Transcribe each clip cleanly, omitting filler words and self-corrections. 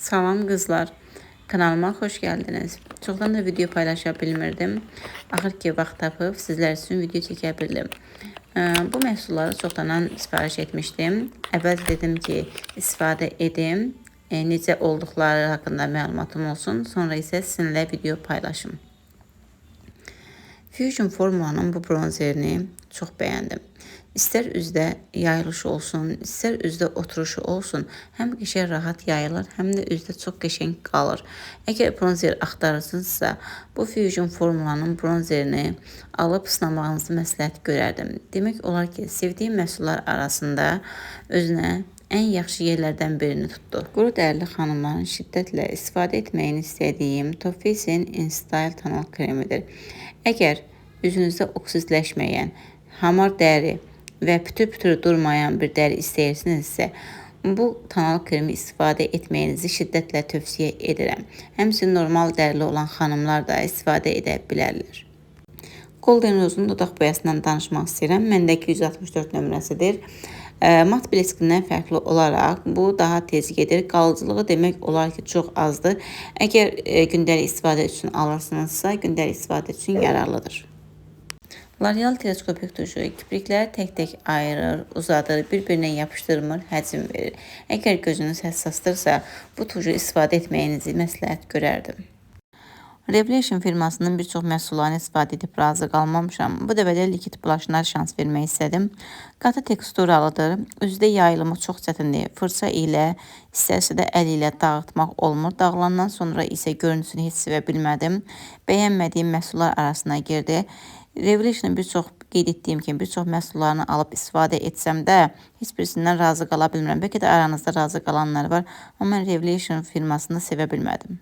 Salam qızlar, kanalıma xoş gəldiniz. Çoxdan da video paylaşa bilmirdim. Axır ki vaxt tapıb sizlər üçün video çəkə bildim. Bu məhsulları çoxdan sifariş etmişdim. Əvvəl dedim ki, istifadə edim, necə olduqları haqqında məlumatım olsun. Sonra isə sizinlə video paylaşım. Fusion formulanın bu bronzerini çox bəyəndim. İstər üzdə yayılış olsun, istər üzdə oturuşu olsun, həm qəşəng rahat yayılır, həm də üzdə çox qəşəng qalır. Əgər bronzer axtarırsınızsa, bu Fusion formulanın bronzerini alıb sınamağınızı məsləhət görərdim. Demək olar ki, sevdiyim məhsullar arasında özünə ən yaxşı yerlərdən birini tutdu. Quru dərili xanımların şiddətlə istifadə etməyini istədiyim Too Faced'in InStyle tonal kremidir. Əgər üzünüzdə oksizləşməyən, hamar dəri və pütür-pütür durmayan bir dəri istəyirsinizsə, bu tonal kremi istifadə etməyinizi şiddətlə tövsiyə edirəm. Həmçinin normal dərili olan xanımlar da istifadə edə bilərlər. Golden Rose'un dodaq boyasından danışmaq istəyirəm. Məndəki 164 nömrəsidir. Mat bleskindən fərqli olaraq bu daha tez gedir. Qalıcılığı demək olar ki, çox azdır. Əgər gündəlik istifadə üçün alırsınızsa, gündəlik istifadə üçün yararlıdır. L'Oreal teleskopik tuşu kiprikləri tək-tək ayırır, uzadır, bir-birinə yapışdırmır, həcm verir. Əgər gözünüz həssasdırsa, bu tuşu istifadə etməyinizi məsləhət görərdim. Revelation firmasının bir çox məhsullarını istifadə edib razı qalmamışam. Bu dəfə likid blaşına şans vermək istədim. Qatı teksturalıdır, üzdə yayılımı çox çətindir. Fırça ilə, istərsə də əl ilə dağıtmaq olmur. Dağılandan sonra isə görüntüsünü heç sevə bilmədim. Bəyənmədiyim məhsullar arasına girdi. Revelation'ın bir çox qeyd etdiyim kimi bir çox məhsullarını alıb istifadə etsəm də heç birisindən razı qala bilmirəm. Bəlkə də aranızda razı qalanlar var, amma mən Revelation firmasını sevə bilmədim.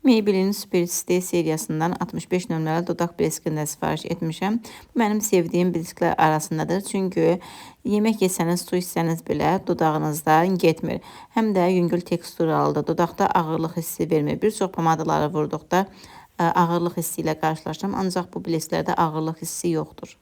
Maybelline Super Stay seriyasından 65 nömrəli dodaq bleskində sifariş etmişəm. Bu mənim sevdiyim blesklər arasındadır. Çünki yemək yesəniz, su içsəniz belə dodağınızda getmir. Həm də yüngül teksturalıdır. Dodaqda ağırlıq hissi vermir. Bir çox pomadaları vurduqda ağırlıq hissi ilə qarşılaşdım. Ancaq bu blesklərdə ağırlıq hissi yoxdur.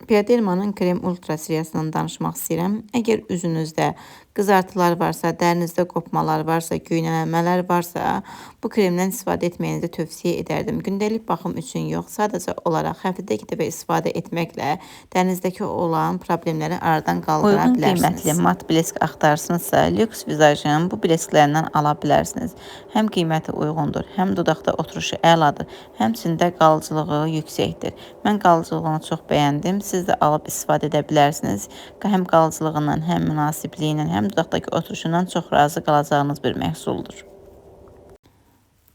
Bioderma'nın krem ultra seriyasından danışmaq istəyirəm. Əgər üzünüzdə qızartılar varsa, dərinizdə qopmalar varsa, göynənmələr varsa, bu kremdən istifadə etməyinizi tövsiyə edərdim. Gündəlik baxım üçün yox, sadəcə olaraq həftədə 2 dəfə istifadə etməklə dərinizdəki olan problemləri aradan qaldıra bilərsiniz. Uyğun qiymətli mat blesk axtarırsınızsa, lüks vizajın bu blesklərindən ala bilərsiniz. Həm qiyməti uyğundur, həm dodaqda oturuşu əladır, həmçində qalıcılığı yüksəkdir. Mən qalıcılığını çox bəyəndim. Siz də alıb istifadə edə bilərsiniz. Həm qalıcılığından, həm münasibliyindən, həm dodaqdakı oturuşundan çox razı qalacağınız bir məhsuldur.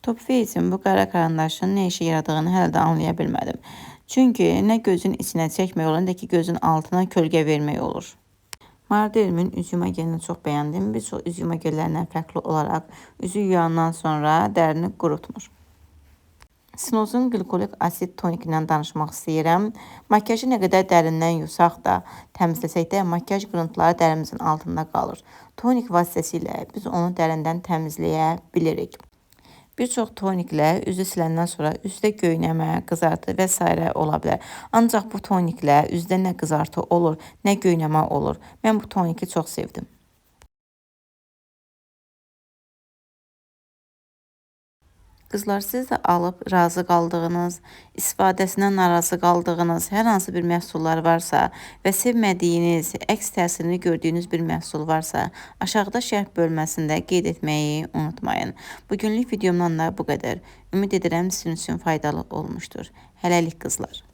Too Faced'in bu qara karandaşın nə işə yaradığını hələ də anlaya bilmədim. Çünki nə gözün içinə çəkmək olur, nə də ki gözün altına kölgə vermək olur. Mardel'imin üz yuma gelini çox bəyəndim. Bir çox üz yuma gellərindən fərqli olaraq üzü yuyandan sonra dərini qurutmur. Sinozun glikolik asid tonikindən danışmaq istəyirəm. Makyajı nə qədər dərindən yusaq da, təmizləsək də makyaj qırıntıları dərimizin altında qalır. Tonik vasitəsilə biz onu dərindən təmizləyə bilirik. Bir çox toniklə üzü siləndən sonra üzdə göynəmə, qızartı və s. ola bilər. Ancaq bu toniklə üzdə nə qızartı olur, nə göynəmə olur. Mən bu toniki çox sevdim. Qızlar, siz də alıb razı qaldığınız, istifadəsindən narazı qaldığınız hər hansı bir məhsullar varsa və sevmədiyiniz, əks təsirini gördüyünüz bir məhsul varsa, aşağıda şərh bölməsində qeyd etməyi unutmayın. Bugünlük videomdan da bu qədər. Ümid edirəm sizin üçün faydalı olmuşdur. Hələlik qızlar.